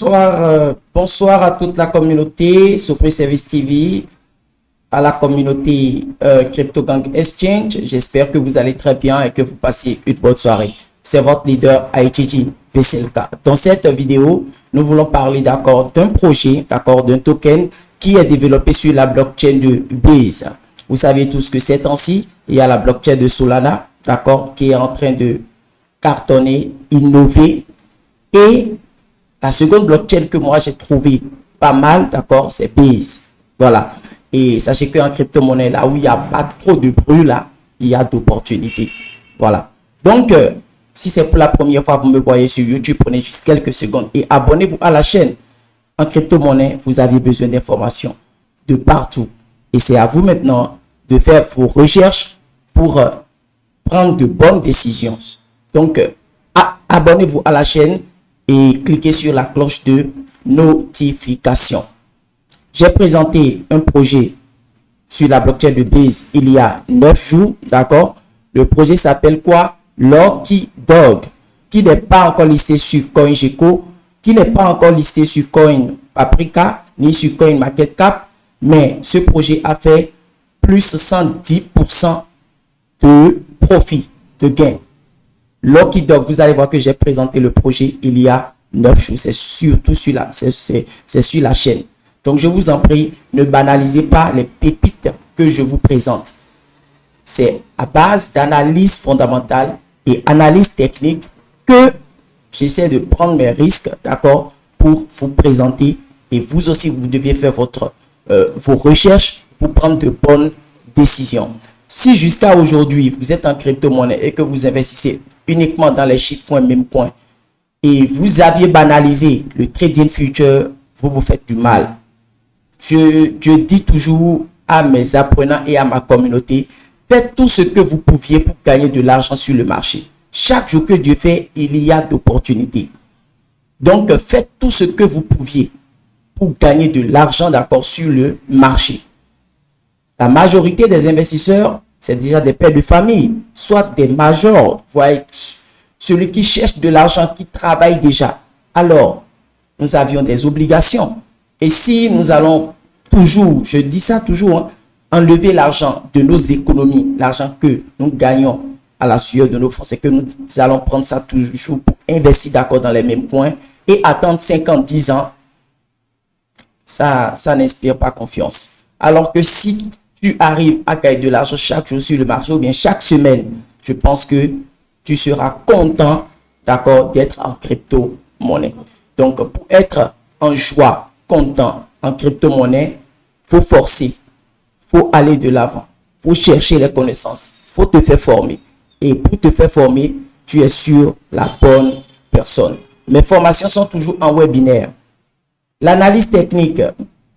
Bonsoir, bonsoir à toute la communauté Sopri Service TV, à la communauté Crypto Gang Exchange. J'espère que vous allez très bien et que vous passez une bonne soirée. C'est votre leader ITG VCLK. Dans cette vidéo, nous voulons parler d'un projet, d'un token qui est développé sur la blockchain de Base. Vous savez tous que ces temps-ci, il y a la blockchain de Solana, qui est en train de cartonner, innover. Et la seconde blockchain que moi j'ai trouvé pas mal, c'est Base. Voilà. Et sachez qu'en crypto-monnaie, là où il n'y a pas trop de bruit, là, il y a d'opportunités. Voilà. Donc, si c'est pour la première fois que vous me voyez sur YouTube, prenez juste quelques secondes et abonnez-vous à la chaîne. En crypto-monnaie, vous avez besoin d'informations de partout. Et c'est à vous maintenant de faire vos recherches pour prendre de bonnes décisions. Donc, abonnez-vous à la chaîne et cliquez sur la cloche de notification. J'ai présenté un projet sur la blockchain de Base il y a 9 jours, d'accord? Le projet s'appelle quoi? Lucky Dog, qui n'est pas encore listé sur CoinGecko, qui n'est pas encore listé sur Coin Paprika, ni sur Coin Market Cap, mais ce projet a fait plus 110% de profit, de gain. Lucky Dog, vous allez voir que j'ai présenté le projet il y a 9 jours. C'est surtout sur la chaîne. Donc, je vous en prie, ne banalisez pas les pépites que je vous présente. C'est à base d'analyse fondamentale et analyse technique que j'essaie de prendre mes risques, d'accord, pour vous présenter. Et vous aussi, vous devez faire vos recherches pour prendre de bonnes décisions. Si jusqu'à aujourd'hui, vous êtes en crypto-monnaie et que vous investissez uniquement dans les shitcoins, même coins, et vous aviez banalisé le trading future, vous vous faites du mal. Je dis toujours à mes apprenants et à ma communauté, faites tout ce que vous pouviez pour gagner de l'argent sur le marché. Chaque jour que Dieu fait, il y a d'opportunités. Donc, faites tout ce que vous pouviez pour gagner de l'argent, sur le marché. La majorité des investisseurs, c'est déjà des pères de famille, soit des majors, vous voyez, celui qui cherche de l'argent, qui travaille déjà. Alors, nous avions des obligations. Et si nous allons toujours, je dis ça toujours, enlever l'argent de nos économies, l'argent que nous gagnons à la sueur de nos fonds, c'est que nous allons prendre ça toujours pour investir dans les mêmes coins et attendre 50, 10 ans, ça n'inspire pas confiance. Alors que si tu arrives à gagner de l'argent chaque jour sur le marché ou bien chaque semaine, je pense que tu seras content, d'être en crypto-monnaie. Donc, pour être en joie, content en crypto-monnaie, faut forcer, faut aller de l'avant, faut chercher les connaissances, faut te faire former. Et pour te faire former, tu es sur la bonne personne. Mes formations sont toujours en webinaire. L'analyse technique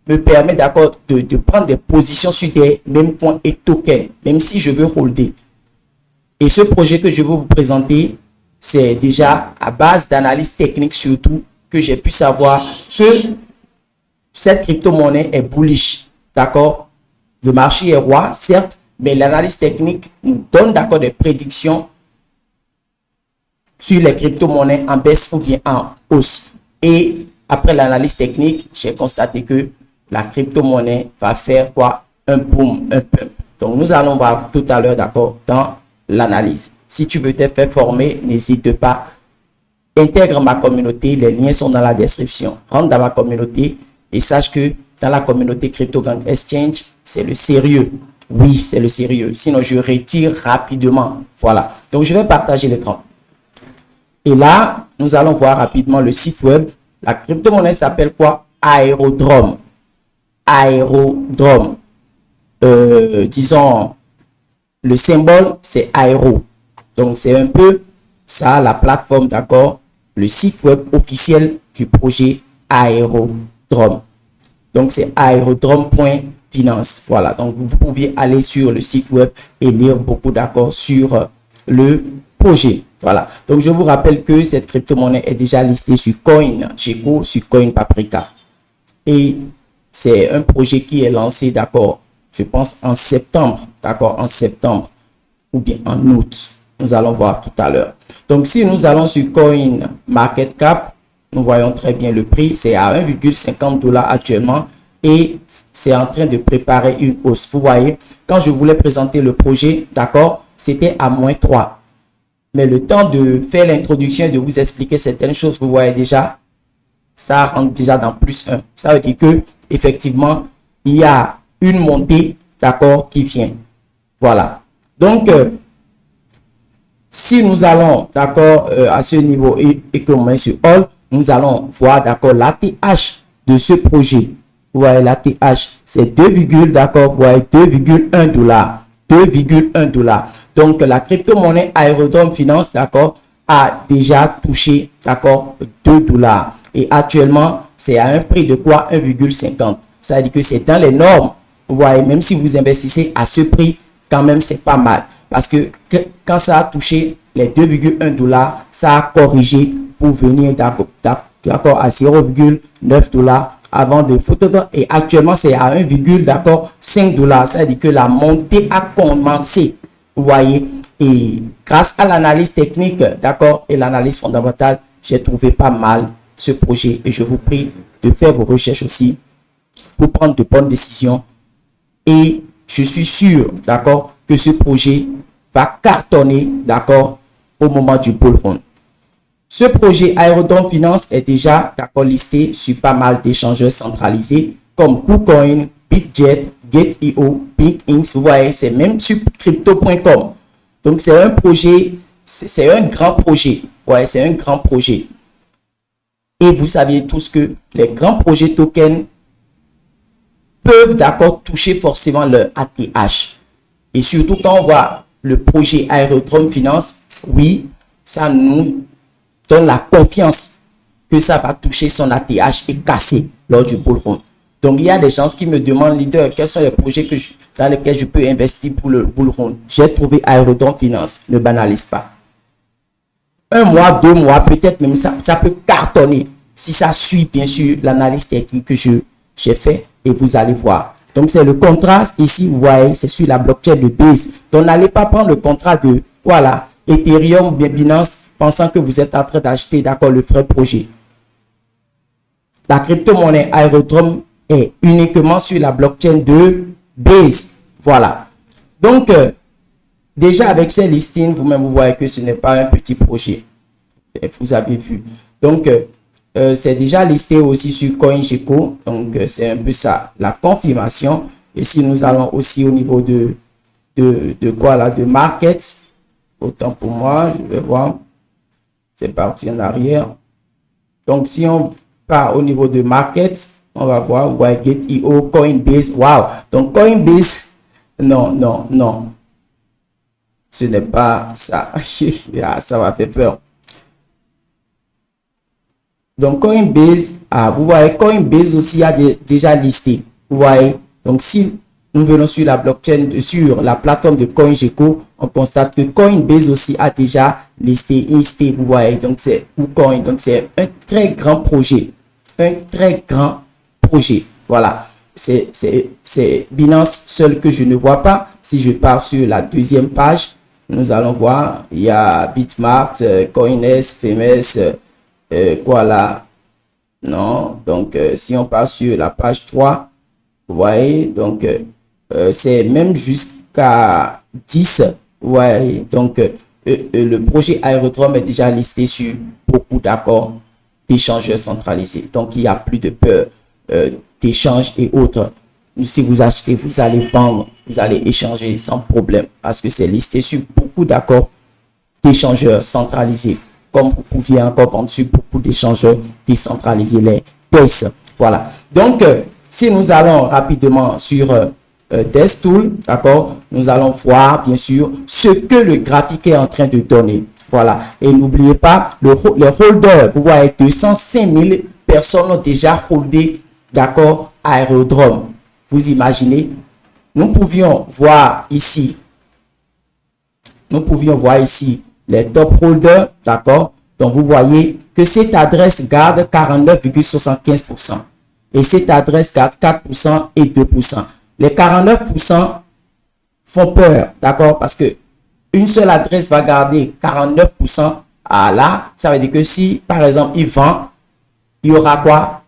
me permet de prendre des positions sur des mêmes points et tokens, même si je veux holder. Et ce projet que je vais vous présenter, c'est déjà à base d'analyse technique surtout que j'ai pu savoir que cette crypto-monnaie est bullish, d'accord? Le marché est roi, certes, mais l'analyse technique nous donne des prédictions sur les crypto-monnaies en baisse ou bien en hausse. Et après l'analyse technique, j'ai constaté que la crypto-monnaie va faire quoi? Un boom, un pump. Donc, nous allons voir tout à l'heure, dans l'analyse. Si tu veux te faire former, n'hésite pas. Intègre ma communauté. Les liens sont dans la description. Rentre dans ma communauté et sache que dans la communauté Crypto Gang Exchange, c'est le sérieux. Oui, c'est le sérieux. Sinon, je retire rapidement. Voilà. Donc, je vais partager l'écran. Et là, nous allons voir rapidement le site web. La crypto-monnaie s'appelle quoi? Aerodrome. Aerodrome. Disons, le symbole, c'est Aero. Donc, c'est un peu ça, la plateforme, le site web officiel du projet Aerodrome. Donc, c'est aerodrome.finance. Voilà. Donc, vous pouvez aller sur le site web et lire beaucoup sur le projet. Voilà. Donc, je vous rappelle que cette crypto-monnaie est déjà listée sur CoinGecko, sur Coin Paprika. Et c'est un projet qui est lancé, je pense en septembre, en septembre ou bien en août. Nous allons voir tout à l'heure. Donc, si nous allons sur Coin Market Cap, nous voyons très bien le prix, c'est à 1,50 $ actuellement et c'est en train de préparer une hausse. Vous voyez, quand je voulais présenter le projet, d'accord, c'était à -3. Mais le temps de faire l'introduction et de vous expliquer certaines choses, vous voyez déjà, ça rentre déjà dans +1. Ça veut dire que effectivement, il y a une montée, d'accord, qui vient. Voilà. Donc, si nous allons, d'accord, à ce niveau et que l'on met sur All, nous allons voir, d'accord, l'ATH de ce projet. Vous voyez, l'ATH, c'est 2, d'accord, vous voyez, 2,1 $. 2,1 $. Donc, la crypto-monnaie Aerodrome Finance, d'accord, a déjà touché, d'accord, 2 $. Et actuellement, c'est à un prix de quoi? 1,50. Ça veut dire que c'est dans les normes. Vous voyez, même si vous investissez à ce prix, quand même, c'est pas mal. Parce que quand ça a touché les 2,1 $, ça a corrigé pour venir d'accord à 0,9 $ avant de photo. Et actuellement, c'est à 1,5 $. Ça veut dire que la montée a commencé. Vous voyez, et grâce à l'analyse technique, d'accord, et l'analyse fondamentale, j'ai trouvé pas mal ce projet. Et je vous prie de faire vos recherches aussi pour prendre de bonnes décisions. Et je suis sûr, d'accord, que ce projet va cartonner, d'accord, au moment du bull run. Ce projet Aerodrome Finance est déjà, d'accord, listé sur pas mal d'échangeurs centralisés comme KuCoin, BitJet, Gate.io, BitInks. Vous voyez, c'est même sur crypto.com. Donc, c'est un projet, c'est un grand projet. Ouais, c'est un grand projet. Et vous saviez tous que les grands projets tokens peuvent, d'accord, toucher forcément leur ATH. Et surtout quand on voit le projet Aerodrome Finance, oui, ça nous donne la confiance que ça va toucher son ATH et casser lors du bull run. Donc, il y a des gens qui me demandent, leader, quels sont les projets dans lesquels je peux investir pour le bull run. J'ai trouvé Aerodrome Finance, ne banalise pas. 1 mois, 2 mois, peut-être même ça peut cartonner si ça suit bien sûr l'analyse technique que j'ai fait et vous allez voir. Donc, c'est le contrat ici, vous voyez, c'est sur la blockchain de Base. Donc, n'allez pas prendre le contrat de, voilà, Ethereum ou bien Binance pensant que vous êtes en train d'acheter, d'accord, le vrai projet. La crypto-monnaie Aerodrome est uniquement sur la blockchain de Base. Voilà. Donc, déjà avec ces listings, vous-même, vous voyez que ce n'est pas un petit projet. Vous avez vu. Donc, c'est déjà listé aussi sur CoinGecko. Donc, c'est un peu ça, la confirmation. Et si nous allons aussi au niveau de quoi là, de market, autant pour moi, je vais voir. C'est parti en arrière. Donc, si on part au niveau de market, on va voir Gate.io, Coinbase. Wow. Donc, Coinbase, non, non, non. Ce n'est pas ça. Ça va faire peur. Donc, Coinbase, vous voyez, Coinbase aussi a déjà listé. Vous voyez. Donc, si nous venons sur la blockchain, sur la plateforme de CoinGecko, on constate que Coinbase aussi a déjà listé. Vous voyez. Donc, c'est KuCoin. Donc, c'est un très grand projet. Un très grand projet. Voilà. C'est Binance seul que je ne vois pas. Si je pars sur la deuxième page, nous allons voir. Il y a Bitmart, Coindesk, Femes. Quoi là? Non. Donc, si on passe sur la page 3, vous voyez, donc, c'est même jusqu'à 10. Vous voyez, donc, le projet Aerodrome est déjà listé sur beaucoup d'accords d'échangeurs centralisés. Donc, il n'y a plus de peur d'échange et autres. Si vous achetez, vous allez vendre, vous allez échanger sans problème parce que c'est listé sur beaucoup d'accords d'échangeurs centralisés. Comme vous pouviez encore vendre sur beaucoup d'échangeurs décentralisés, les DEX. Voilà. Donc, si nous allons rapidement sur DeskTool, d'accord, nous allons voir, bien sûr, ce que le graphique est en train de donner. Voilà. Et n'oubliez pas, les holders, vous voyez, 205 000 personnes ont déjà holdé, d'accord, Aerodrome. Vous imaginez? Nous pouvions voir ici les top holders, d'accord? Donc, vous voyez que cette adresse garde 49,75% et cette adresse garde 4% et 2%. Les 49% font peur, d'accord? Parce que une seule adresse va garder 49% à là. Ça veut dire que si, par exemple, il vend il y aura quoi?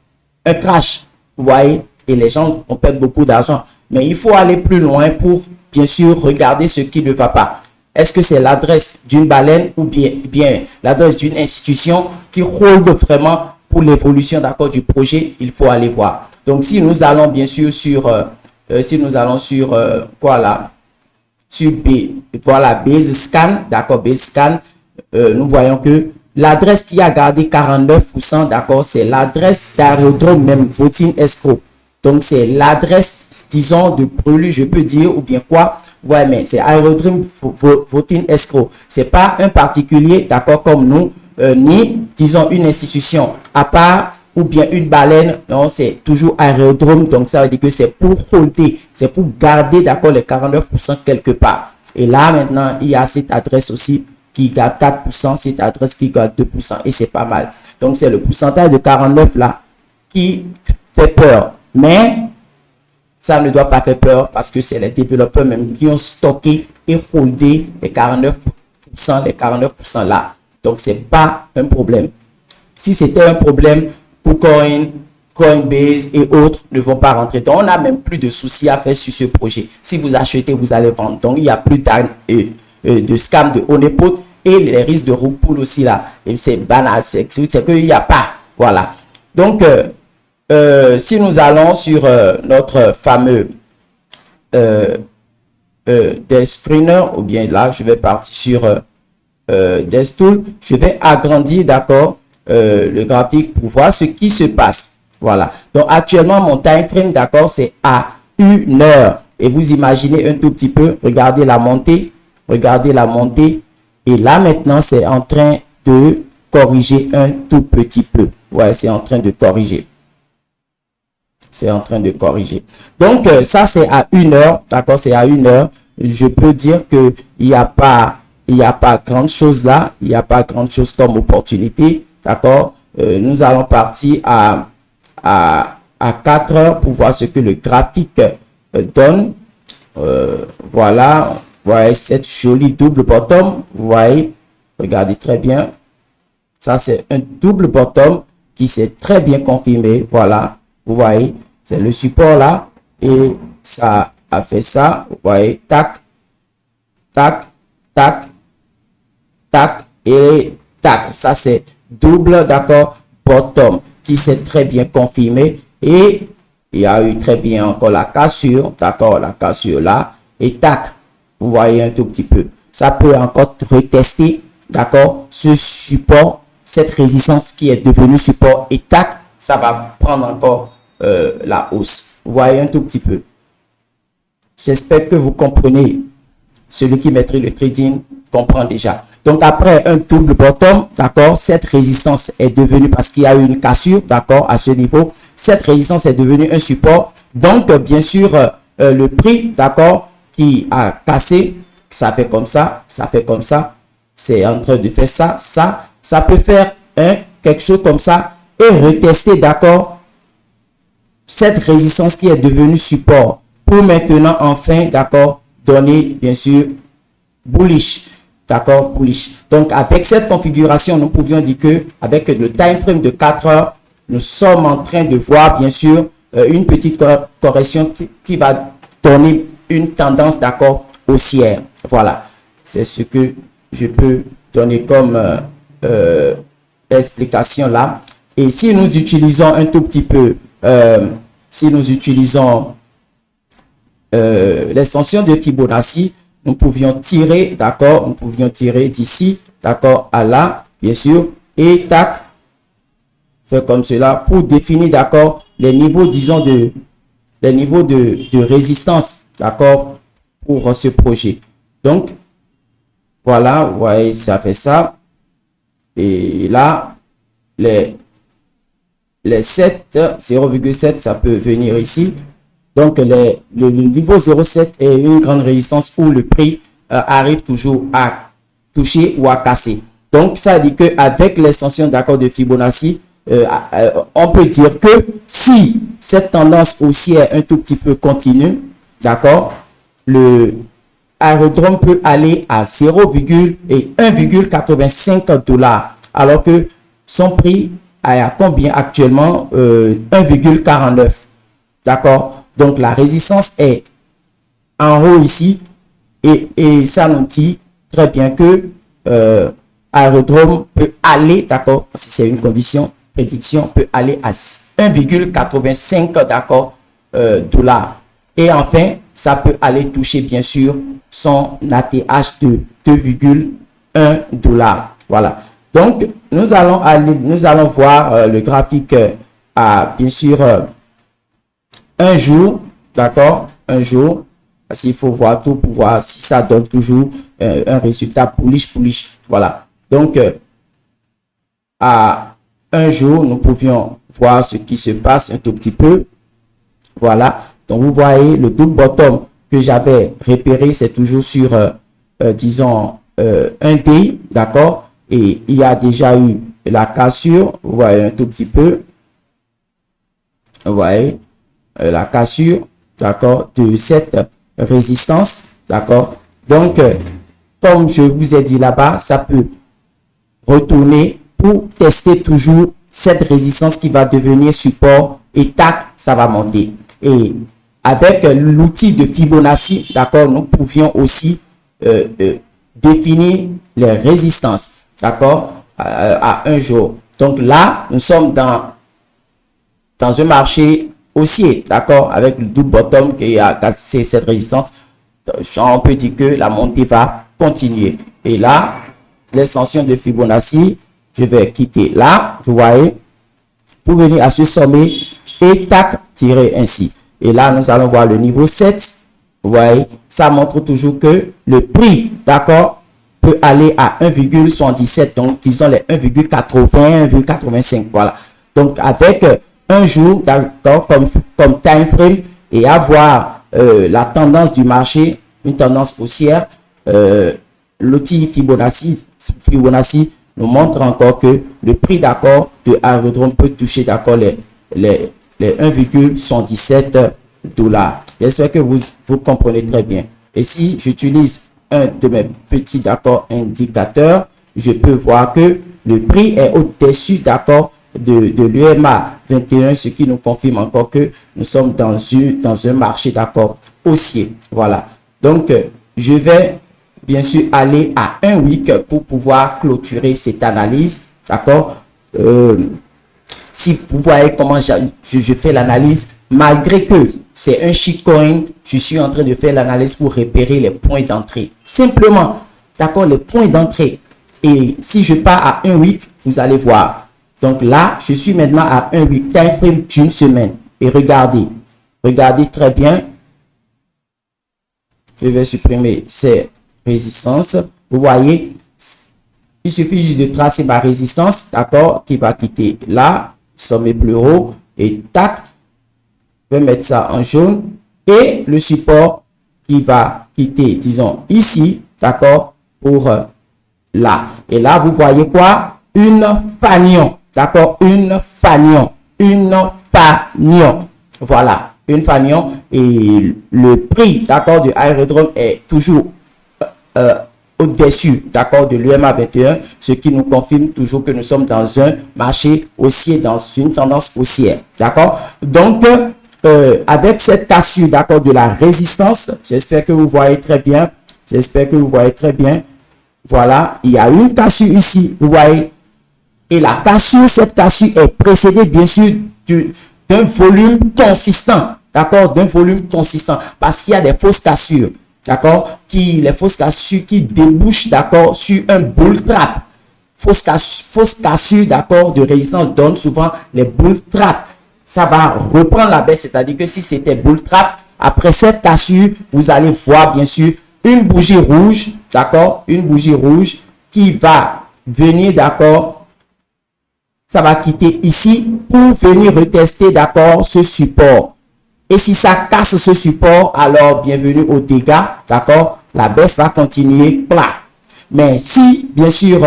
Un crash. Vous voyez? Et les gens vont perdre beaucoup d'argent. Mais il faut aller plus loin pour, bien sûr, regarder ce qui ne va pas. Est-ce que c'est l'adresse d'une baleine ou bien l'adresse d'une institution qui rôde vraiment pour l'évolution d'accord du projet? Il faut aller voir. Donc, si nous allons bien sûr sur, voilà, sur voilà, Base Scan, d'accord, Base Scan, nous voyons que l'adresse qui a gardé 49%, d'accord, c'est l'adresse d'aérodrome même, Voting Escrow. Donc, c'est l'adresse, disons, de Prelu, je peux dire, ou bien quoi? Ouais, mais c'est aérodrome Voting Escrow. C'est pas un particulier, d'accord, comme nous, ni, disons, une institution à part ou bien une baleine. Non, c'est toujours aérodrome. Donc, ça veut dire que c'est pour holder, c'est pour garder, d'accord, les 49% quelque part. Et là, maintenant, il y a cette adresse aussi qui garde 4%, cette adresse qui garde 2%. Et c'est pas mal. Donc, c'est le pourcentage de 49 là qui fait peur. Mais ça ne doit pas faire peur parce que c'est les développeurs même qui ont stocké et holdé les 49% là. Donc, ce n'est pas un problème. Si c'était un problème, KuCoin, Coinbase et autres ne vont pas rentrer. Donc, on n'a même plus de soucis à faire sur ce projet. Si vous achetez, vous allez vendre. Donc, il n'y a plus de scam de honeypot et les risques de rug pull aussi là. Et c'est banal, c'est qu'il n'y a pas. Voilà. Donc, si nous allons sur notre fameux Deskscreener, ou bien là, je vais partir sur Destool, je vais agrandir, d'accord, le graphique pour voir ce qui se passe. Voilà. Donc, actuellement, mon time frame, d'accord, c'est à 1 heure. Et vous imaginez un tout petit peu, regardez la montée, et là, maintenant, c'est en train de corriger un tout petit peu. Ouais, c'est en train de corriger. Donc, ça, c'est à 1 heure. D'accord, c'est à 1 heure. Je peux dire que il n'y a pas grand chose là. Il n'y a pas grand chose comme opportunité. D'accord. Nous allons partir à 4 heures pour voir ce que le graphique donne. Voilà. Vous voyez cette jolie double bottom. Vous voyez. Regardez très bien. Ça, c'est un double bottom qui s'est très bien confirmé. Voilà. Vous voyez, c'est le support là. Et ça a fait ça. Vous voyez, tac, tac, tac, tac et tac. Ça, c'est double, d'accord, bottom qui s'est très bien confirmé. Et il y a eu très bien encore la cassure, d'accord, la cassure là. Et tac, vous voyez un tout petit peu. Ça peut encore retester, d'accord, ce support, cette résistance qui est devenue support. Et tac, ça va prendre encore la hausse. Vous voyez un tout petit peu. J'espère que vous comprenez. Celui qui maîtrise le trading comprend déjà. Donc, après un double bottom, d'accord, cette résistance est devenue, parce qu'il y a eu une cassure, d'accord, à ce niveau, cette résistance est devenue un support. Donc, bien sûr, le prix, d'accord, qui a cassé, ça fait comme ça, c'est en train de faire ça, ça peut faire quelque chose comme ça et retester, d'accord, cette résistance qui est devenue support pour maintenant enfin, d'accord, donner bien sûr bullish, d'accord, bullish. Donc avec cette configuration, nous pouvions dire que avec le time frame de 4 heures, nous sommes en train de voir bien sûr une petite correction qui va donner une tendance, d'accord, haussière. Voilà, c'est ce que je peux donner comme explication là. Et si nous utilisons un tout petit peu si nous utilisons l'extension de Fibonacci, nous pouvions tirer, d'accord, nous pouvions tirer d'ici, d'accord, à là, bien sûr, et tac, faire comme cela pour définir, d'accord, les niveaux, disons, de résistance, d'accord, pour ce projet. Donc, voilà, vous voyez, ça fait ça. Et là, les 7, 0,7, ça peut venir ici. Donc, le niveau 0,7 est une grande résistance où le prix arrive toujours à toucher ou à casser. Donc, ça dit qu'avec l'extension d'accord de Fibonacci, on peut dire que si cette tendance haussière un tout petit peu continue, d'accord, le aérodrome peut aller à 1,85 $, alors que son prix à combien actuellement? 1,49. D'accord? Donc, la résistance est en haut ici et ça nous dit très bien que Aérodrome peut aller, d'accord? Parce que c'est une condition, prédiction, peut aller à 1,85, d'accord, dollars. Et enfin, ça peut aller toucher, bien sûr, son ATH de 2,1 dollars. Voilà. Donc, nous allons voir le graphique à, bien sûr, un jour, d'accord, un jour, parce qu'il faut voir tout pour voir si ça donne toujours un résultat bullish. Voilà. Donc, à un jour, nous pouvions voir ce qui se passe un tout petit peu. Voilà. Donc, vous voyez, le double bottom que j'avais repéré, c'est toujours sur, disons, un day, d'accord? Et il y a déjà eu la cassure, vous voyez un tout petit peu. Vous voyez, la cassure, d'accord, de cette résistance, d'accord? Donc, comme je vous ai dit là-bas, ça peut retourner pour tester toujours cette résistance qui va devenir support et tac, ça va monter. Et avec l'outil de Fibonacci, d'accord, nous pouvions aussi définir les résistances, d'accord, à un jour. Donc là, nous sommes dans un marché haussier, d'accord, avec le double bottom qui a cassé cette résistance. On peut dire que la montée va continuer. Et là, l'extension de Fibonacci, je vais quitter là, vous voyez, pour venir à ce sommet et tac, tirer ainsi. Et là, nous allons voir le niveau 7. Vous voyez, ça montre toujours que le prix, d'accord, peut aller à 1,77. Donc, disons les 1,80, 1,85. Voilà. Donc, avec un jour, d'accord, comme time frame et avoir la tendance du marché, une tendance haussière, l'outil Fibonacci nous montre encore que le prix, d'accord, de Aérodrome peut toucher, d'accord, les 1,77 dollars. J'espère que vous comprenez très bien. Et si j'utilise un de mes petits, d'accord, indicateurs, je peux voir que le prix est au-dessus, d'accord, de l'UMA 21, ce qui nous confirme encore que nous sommes dans un marché, d'accord, haussier. Voilà. Donc, je vais bien sûr aller à un week pour pouvoir clôturer cette analyse, d'accord. Si vous voyez comment je fais l'analyse, malgré que c'est un shitcoin, je suis en train de faire l'analyse pour repérer les points d'entrée. Simplement, d'accord, les points d'entrée. Et si je pars à un week, vous allez voir. Donc là, je suis maintenant à un week, time frame d'une semaine. Et regardez très bien. Je vais supprimer ces résistances. Vous voyez, il suffit juste de tracer ma résistance, d'accord, qui va quitter là, sommet plus haut, et tac, je vais mettre ça en jaune, et le support qui va quitter, disons, ici, d'accord, pour là. Et là, vous voyez quoi? Une fanion, d'accord, une fanion. Voilà, une fanion, et le prix, d'accord, de Aérodrome est toujours au-dessus, d'accord, de l'UMA 21, ce qui nous confirme toujours que nous sommes dans un marché haussier, dans une tendance haussière, d'accord. Donc, avec cette cassure, d'accord, de la résistance, j'espère que vous voyez très bien, voilà, il y a une cassure ici, vous voyez, et la cassure, cette cassure est précédée, bien sûr, d'un volume consistant, d'accord, parce qu'il y a des fausses cassures, d'accord, les fausses cassures qui débouchent, d'accord, sur un bull trap. Fausse cassure, d'accord, de résistance donne souvent les bull trap. Ça va reprendre la baisse, c'est-à-dire que si c'était bull trap, après cette cassure, vous allez voir, bien sûr, une bougie rouge, d'accord, une bougie rouge qui va venir, d'accord, ça va quitter ici pour venir retester, d'accord, ce support. Et si ça casse ce support, alors bienvenue aux dégâts, d'accord, la baisse va continuer plat. Mais si, bien sûr,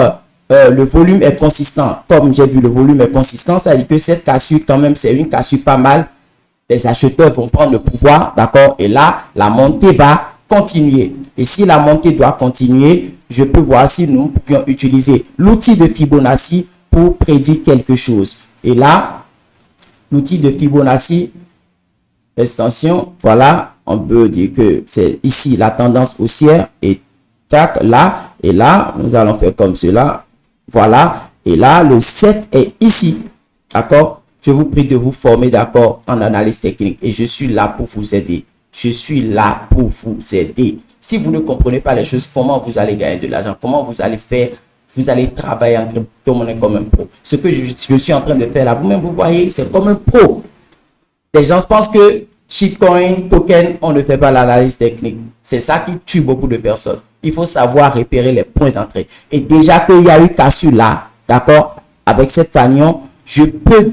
le volume est consistant, comme j'ai vu, le volume est consistant, ça veut dire que cette cassure, quand même, c'est une cassure pas mal. Les acheteurs vont prendre le pouvoir, d'accord, et là, la montée va continuer. Et si la montée doit continuer, je peux voir si nous pouvions utiliser l'outil de Fibonacci pour prédire quelque chose. Et là, l'outil de Fibonacci, extension, voilà, on peut dire que c'est ici la tendance haussière et tac, là, et là, nous allons faire comme cela, voilà, et là, le 7 est ici, d'accord? Je vous prie de vous former, d'accord, en analyse technique et je suis là pour vous aider. Je suis là pour vous aider. Si vous ne comprenez pas les choses, comment vous allez gagner de l'argent? Comment vous allez faire? Vous allez travailler en crypto-monnaie comme un pro. Ce que je suis en train de faire là, vous-même, vous voyez, c'est comme un pro. Les gens pensent que shitcoin, token, on ne fait pas l'analyse technique. C'est ça qui tue beaucoup de personnes. Il faut savoir repérer les points d'entrée. Et déjà qu'il y a eu cassure là, d'accord, avec cette fanion, je peux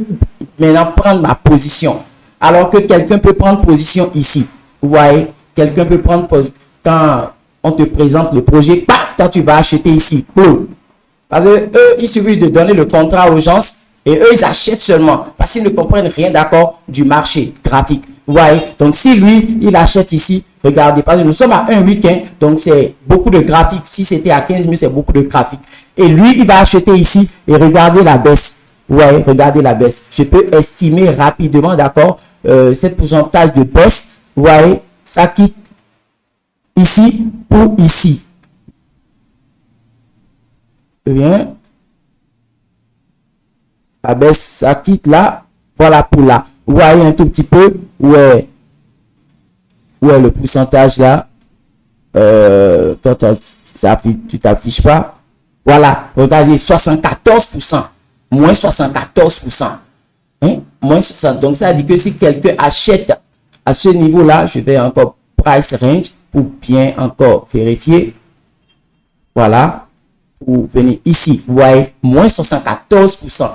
maintenant prendre ma position. Alors que quelqu'un peut prendre position ici. Vous voyez, quelqu'un peut prendre position. Quand on te présente le projet, quand tu vas acheter ici. Parce que eux, il suffit de donner le contrat aux gens et eux, ils achètent seulement parce qu'ils ne comprennent rien d'accord du marché graphique. Vous voyez, donc si lui, il achète ici, regardez, parce que nous sommes à 1,8, hein, donc c'est beaucoup de graphiques. Si c'était à 15 000, c'est beaucoup de graphiques. Et lui, il va acheter ici et regardez la baisse. Ouais, regardez la baisse. Je peux estimer rapidement, d'accord, cette pourcentage de baisse. Vous voyez, ça quitte ici pour ici. Bien. La baisse, ça quitte là. Voilà pour là. Vous voyez un tout petit peu où est le pourcentage là. Toi, tu t'affiches pas. Voilà. Regardez, 74%. Moins 74%. Hein? Moins 60%. Donc, ça dit que si quelqu'un achète à ce niveau-là, je vais encore price range pour bien encore vérifier. Voilà. Pour venir ici. Vous voyez, moins 74%.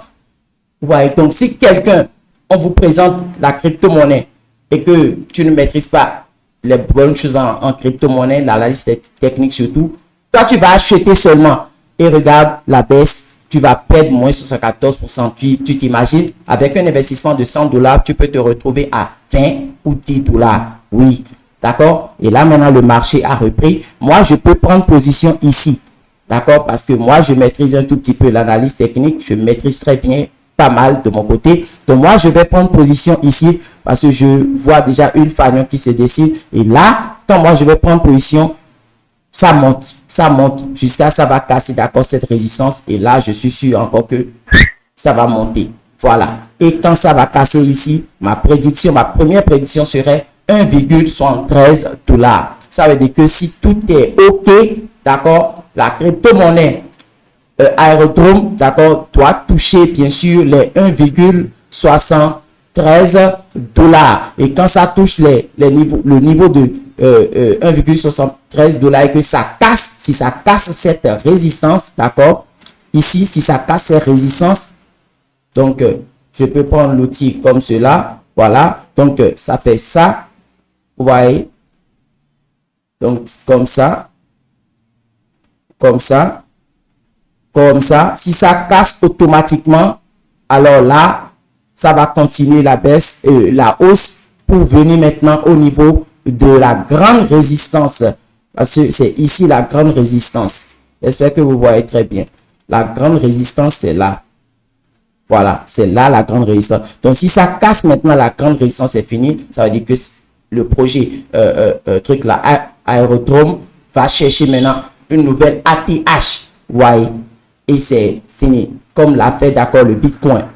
Vous voyez, donc si quelqu'un, on vous présente la crypto-monnaie et que tu ne maîtrises pas les bonnes choses en crypto-monnaie, l'analyse technique surtout, toi tu vas acheter seulement et regarde la baisse, tu vas perdre moins 74%. Tu t'imagines, avec un investissement de 100 $, tu peux te retrouver à 20 ou 10 $. Oui, d'accord? Et là maintenant le marché a repris. Moi je peux prendre position ici. D'accord? Parce que moi je maîtrise un tout petit peu l'analyse technique, je maîtrise très bien. Pas mal de mon côté. Donc moi je vais prendre position ici parce que je vois déjà une fanion qui se dessine et là quand moi je vais prendre position, ça monte jusqu'à ça va casser, d'accord, cette résistance et là je suis sûr encore que ça va monter. Voilà, et quand ça va casser ici, ma première prédiction serait 1,73 $. Ça veut dire que si tout est ok, d'accord, la crypto-monnaie Aérodrome, d'accord, doit toucher bien sûr les 1,73 $. Et quand ça touche le niveau de 1,73 $ et que ça casse, si ça casse cette résistance, d'accord, ici, si ça casse cette résistance, donc je peux prendre l'outil comme cela, voilà, donc ça fait ça, vous voyez, donc comme ça, comme ça. Comme ça, si ça casse automatiquement, alors là, ça va continuer la baisse, la hausse pour venir maintenant au niveau de la grande résistance. Parce que c'est ici la grande résistance. J'espère que vous voyez très bien. La grande résistance, c'est là. Voilà, c'est là la grande résistance. Donc, si ça casse maintenant, la grande résistance est finie, ça veut dire que le projet, truc là, Aérodrome, va chercher maintenant une nouvelle ATH. Vous voyez? Et c'est fini. Comme l'a fait, d'accord, le Bitcoin.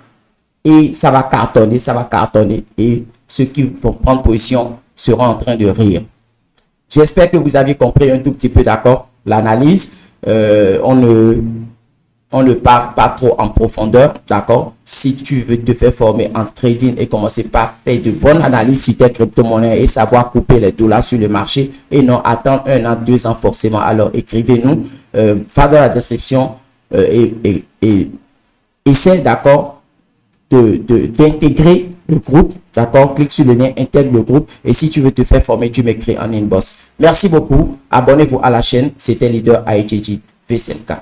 Et ça va cartonner, ça va cartonner. Et ceux qui vont prendre position seront en train de rire. J'espère que vous avez compris un tout petit peu, d'accord, l'analyse. On ne part pas trop en profondeur, d'accord. Si tu veux te faire former en trading et commencer par faire de bonnes analyses sur tes crypto-monnaies et savoir couper les dollars sur le marché et non attendre 1 an, 2 ans forcément, alors écrivez-nous. Va dans la description et essaie, d'accord, d'intégrer le groupe, d'accord, clique sur le lien, intègre le groupe et si tu veux te faire former, tu m'écris en inbox. Merci beaucoup, abonnez-vous à la chaîne, c'était Leader IJJ VCLK.